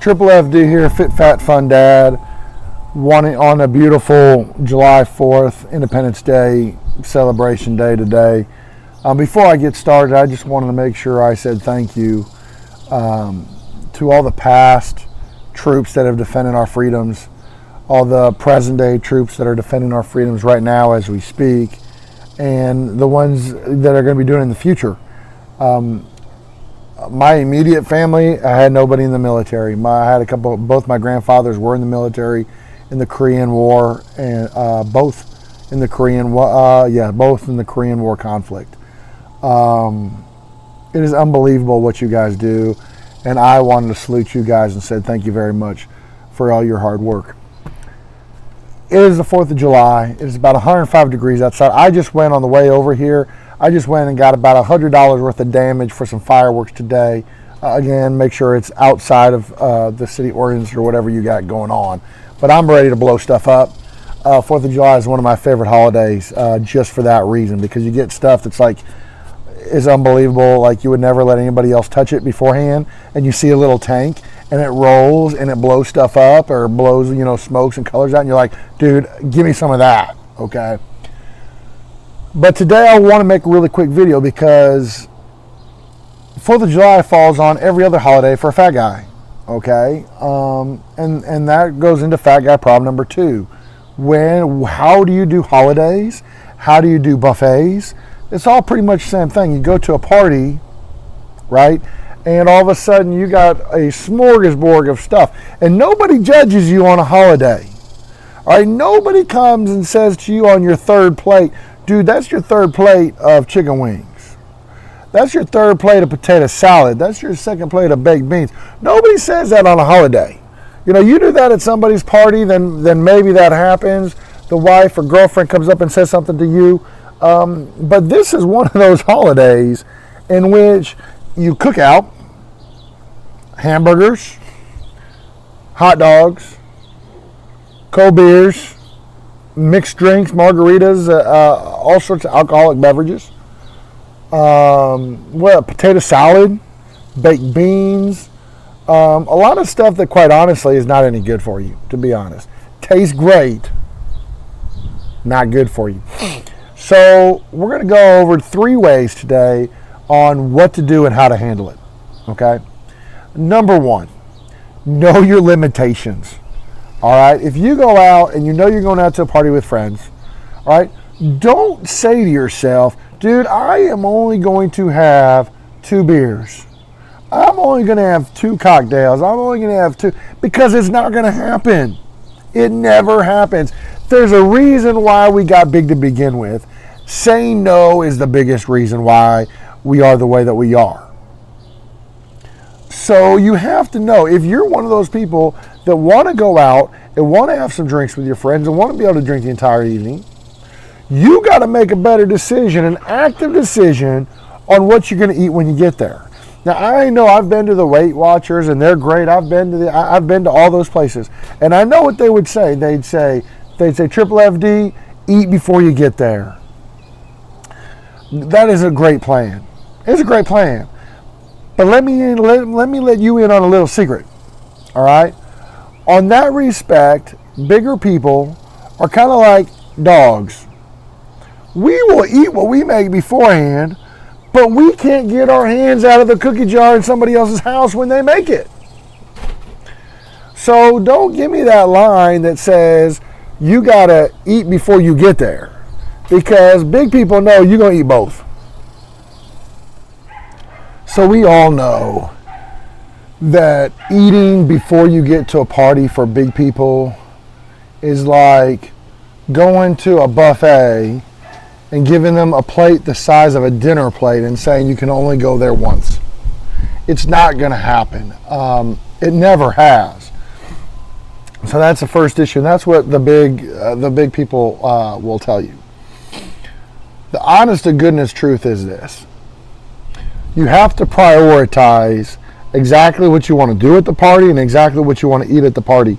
Triple FD here, FitFatFunDad, wanting on a beautiful July 4th, Independence Day celebration day today. Before I get started, I just wanted to make sure I said thank you to all the past troops that have defended our freedoms, all the present day troops that are defending our freedoms right now as we speak, and the ones that are going to be doing it in the future. My immediate family, I had nobody in the military. I had both my grandfathers were in the military in the Korean War, and both in the Korean War conflict. It is unbelievable what you guys do, and I wanted to salute you guys and said thank you very much for all your hard work. It is the 4th of July. It is about 105 degrees outside. I just went on the way over here. I just went and got about $100 worth of damage for some fireworks today. Again, make sure it's outside of the city ordinance or whatever you got going on. But I'm ready to blow stuff up. 4th of July is one of my favorite holidays just for that reason, because you get stuff that's like is unbelievable, like you would never let anybody else touch it beforehand, and you see a little tank and it rolls and it blows stuff up or blows, smokes and colors out, and you're like, dude, give me some of that, okay? But today I want to make a really quick video because 4th of July falls on every other holiday for a fat guy, okay? And that goes into fat guy problem number 2. How do you do holidays? How do you do buffets? It's all pretty much the same thing. You go to a party, right? And all of a sudden you got a smorgasbord of stuff. And nobody judges you on a holiday. All right? Nobody comes and says to you on your third plate, dude, that's your third plate of chicken wings. That's your third plate of potato salad. That's your second plate of baked beans. Nobody says that on a holiday. You do that at somebody's party, then maybe that happens. The wife or girlfriend comes up and says something to you. But this is one of those holidays in which you cook out hamburgers, hot dogs, cold beers, mixed drinks, margaritas, all sorts of alcoholic beverages, potato salad, baked beans, a lot of stuff that quite honestly is not any good for you, to be honest. Tastes great, not good for you. So we're going to go over 3 ways today on what to do and how to handle it, okay? Number 1, know your limitations. All right, if you go out and you're going out to a party with friends, all right, don't say to yourself, dude, I am only going to have 2 beers. I'm only going to have 2 cocktails. I'm only going to have 2, because it's not going to happen. It never happens. There's a reason why we got big to begin with. Saying no is the biggest reason why we are the way that we are. So you have to know, if you're one of those people that want to go out and want to have some drinks with your friends and want to be able to drink the entire evening, you got to make a better decision, an active decision on what you're going to eat when you get there. Now, I know I've been to the Weight Watchers and they're great. I've been to all those places, and I know what they would say. They'd say Triple FD, eat before you get there. That is a great plan. It's a great plan. But let me let you in on a little secret. All right? On that respect, bigger people are kind of like dogs. We will eat what we make beforehand, but we can't get our hands out of the cookie jar in somebody else's house when they make it. So don't give me that line that says you got to eat before you get there, because big people know you're going to eat both. So we all know that eating before you get to a party for big people is like going to a buffet and giving them a plate the size of a dinner plate and saying you can only go there once. It's not going to happen. It never has. So that's the first issue, and that's what the big people will tell you. The honest to goodness truth is this: you have to prioritize exactly what you want to do at the party and exactly what you want to eat at the party.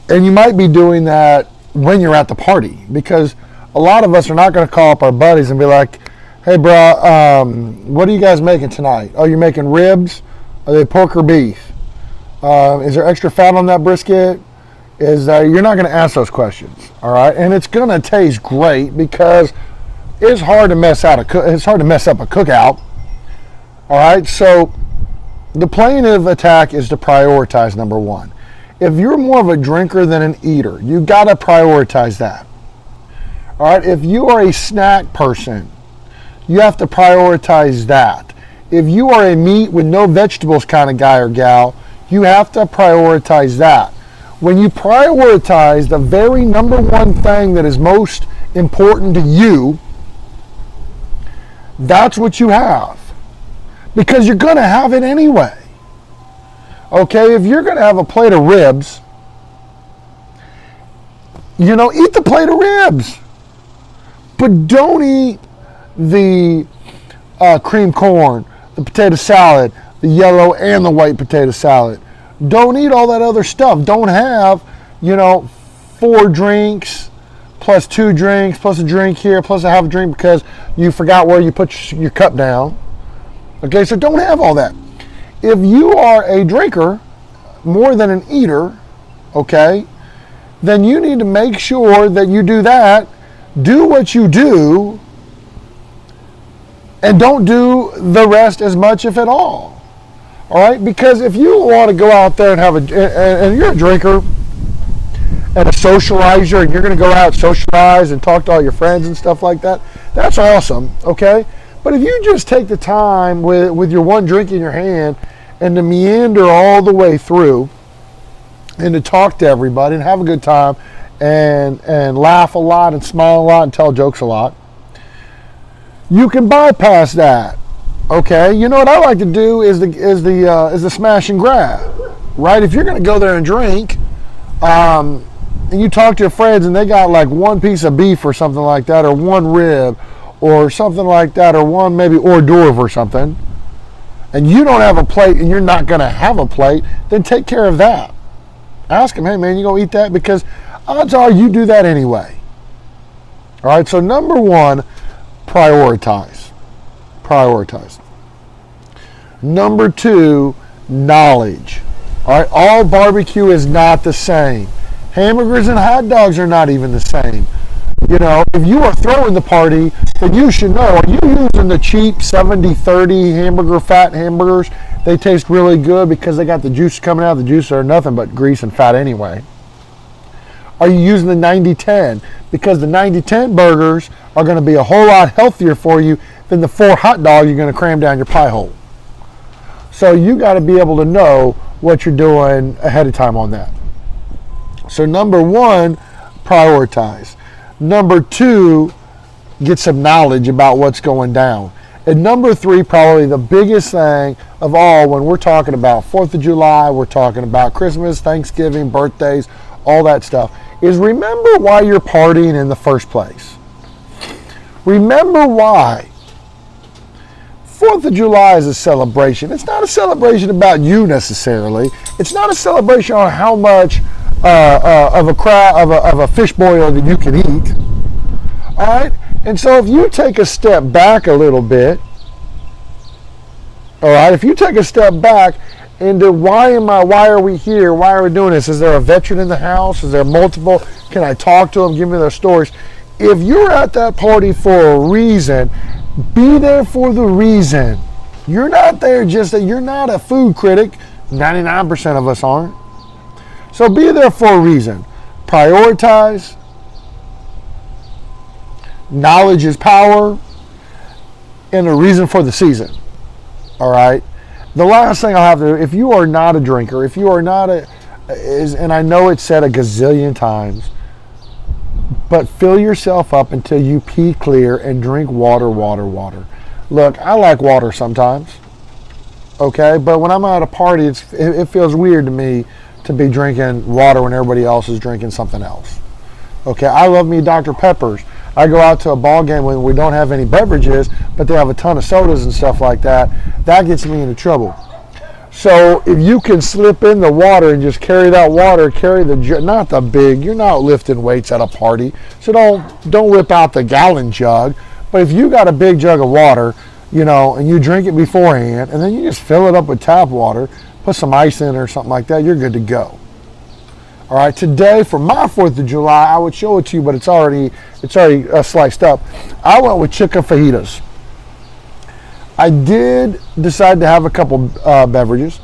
And you might be doing that when you're at the party, because a lot of us are not going to call up our buddies and be like, hey bro, what are you guys making tonight? Oh, you're making ribs? Are they pork or beef? Is there extra fat on that brisket? You're not going to ask those questions, all right? And it's going to taste great because it's hard to mess up a cookout, all right? So the plan of attack is to prioritize number one. If you're more of a drinker than an eater, you got to prioritize that. All right, if you are a snack person, you have to prioritize that. If you are a meat with no vegetables kind of guy or gal, you have to prioritize that. When you prioritize the very number one thing that is most important to you, that's what you have. Because you're going to have it anyway. Okay, if you're going to have a plate of ribs, eat the plate of ribs. But don't eat the cream corn, the potato salad, the yellow and the white potato salad. Don't eat all that other stuff. Don't have, 4 drinks, plus 2 drinks, plus a drink here, plus a half a drink because you forgot where you put your cup down. Okay, so don't have all that. If you are a drinker more than an eater, okay, then you need to make sure that you do that. Do what you do and don't do the rest as much, if at all. All right? Because if you want to go out there and and you're a drinker and a socializer and you're going to go out and socialize and talk to all your friends and stuff like that, that's awesome, okay? But if you just take the time with your one drink in your hand and to meander all the way through and to talk to everybody and have a good time and laugh a lot and smile a lot and tell jokes a lot, you can bypass that. Okay, you know what I like to do is the smash and grab, right? If you're going to go there and drink, and you talk to your friends and they got like one piece of beef or something like that, or one rib, or something like that, or one maybe hors d'oeuvre or something, and you don't have a plate and you're not going to have a plate, then take care of that. Ask them, hey man, you gonna eat that? Because odds are you do that anyway. All right, so number one, prioritize. Number two, knowledge. All right, all barbecue is not the same. Hamburgers and hot dogs are not even the same. If you are throwing the party, then you should know, are you using the cheap 70-30 fat hamburgers? They taste really good because they got the juice coming out. The juice are nothing but grease and fat anyway. Are you using the 90-10? Because the 90-10 burgers are going to be a whole lot healthier for you than the 4 hot dogs you're going to cram down your pie hole. So you got to be able to know what you're doing ahead of time on that. So number one, prioritize. Number two, get some knowledge about what's going down. And number three, probably the biggest thing of all when we're talking about 4th of July, we're talking about Christmas, Thanksgiving, birthdays, all that stuff, is remember why you're partying in the first place. Remember why. 4th of July is a celebration. It's not a celebration about you necessarily. It's not a celebration on how much of a fish boil that you can eat. All right? And so if you take a step back a little bit, all right, if you take a step back into why are we here? Why are we doing this? Is there a veteran in the house? Is there multiple? Can I talk to them? Give me their stories. If you're at that party for a reason, be there for the reason. You're not there you're not a food critic. 99% of us aren't. So be there for a reason. Prioritize. Knowledge is power. And a reason for the season. All right. The last thing I'll have to do, if you are not a drinker, if you are not and I know it's said a gazillion times, but fill yourself up until you pee clear and drink water. Look, I like water sometimes, okay? But when I'm at a party, it feels weird to me to be drinking water when everybody else is drinking something else. Okay, I love me Dr. Peppers. I go out to a ball game when we don't have any beverages, but they have a ton of sodas and stuff like that. That gets me into trouble. So if you can slip in the water and just carry that water, not the big, you're not lifting weights at a party, so don't whip out the gallon jug. But if you got a big jug of water, and you drink it beforehand, and then you just fill it up with tap water, put some ice in it or something like that, you're good to go. All right, today for my 4th of July, I would show it to you, but it's already sliced up. I went with chicken fajitas. I did decide to have a couple beverages.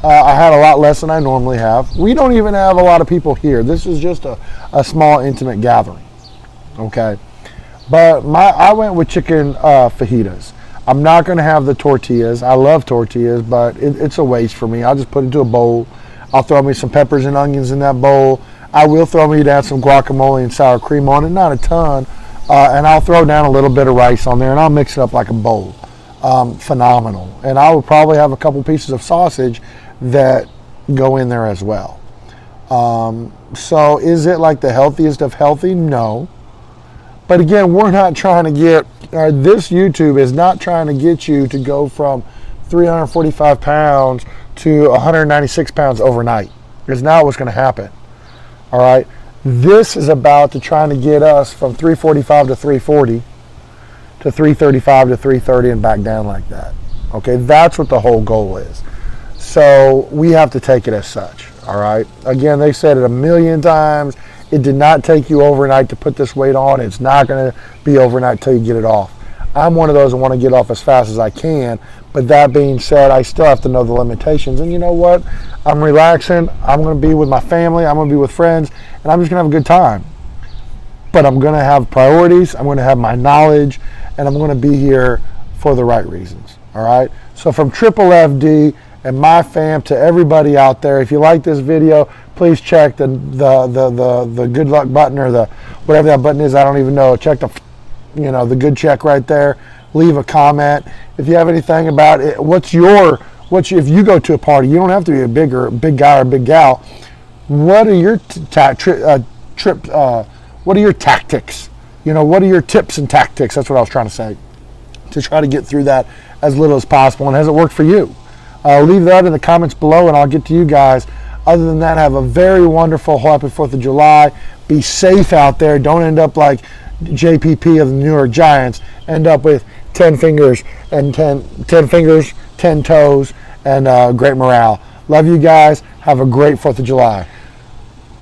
I had a lot less than I normally have. We don't even have a lot of people here. This is just a small, intimate gathering. Okay, but I went with chicken fajitas. I'm not going to have the tortillas. I love tortillas, but it's a waste for me. I'll just put it into a bowl. I'll throw me some peppers and onions in that bowl. I will throw me down some guacamole and sour cream on it, not a ton. And I'll throw down a little bit of rice on there, and I'll mix it up like a bowl. Phenomenal. And I will probably have a couple pieces of sausage that go in there as well. So is it like the healthiest of healthy? No. But again, we're not trying to get, this YouTube is not trying to get you to go from 345 pounds to 196 pounds overnight. It's not what's going to happen. All right. This is about to trying to get us from 345 to 340 to 335 to 330 and back down like that. Okay. That's what the whole goal is. So we have to take it as such. All right. Again, they said it a million times. It did not take you overnight to put this weight on. It's not going to be overnight till you get it off. I'm one of those that want to get off as fast as I can. But that being said, I still have to know the limitations. And you know what? I'm relaxing. I'm going to be with my family. I'm going to be with friends. And I'm just going to have a good time. But I'm going to have priorities. I'm going to have my knowledge. And I'm going to be here for the right reasons. All right? So from Triple FD and my fam to everybody out there, if you like this video, please check the good luck button or the whatever that button is. I don't even know. Check the good check right there. Leave a comment. If you have anything about it, if you go to a party, you don't have to be a big guy or a big gal. What are your what are your tactics? What are your tips and tactics? That's what I was trying to say, to try to get through that as little as possible. And has it worked for you? Leave that in the comments below, and I'll get to you guys. Other than that, have a very wonderful, happy 4th of July. Be safe out there. Don't end up like JPP of the New York Giants. End up with 10 fingers and 10 fingers, 10 toes, and great morale. Love you guys. Have a great 4th of July.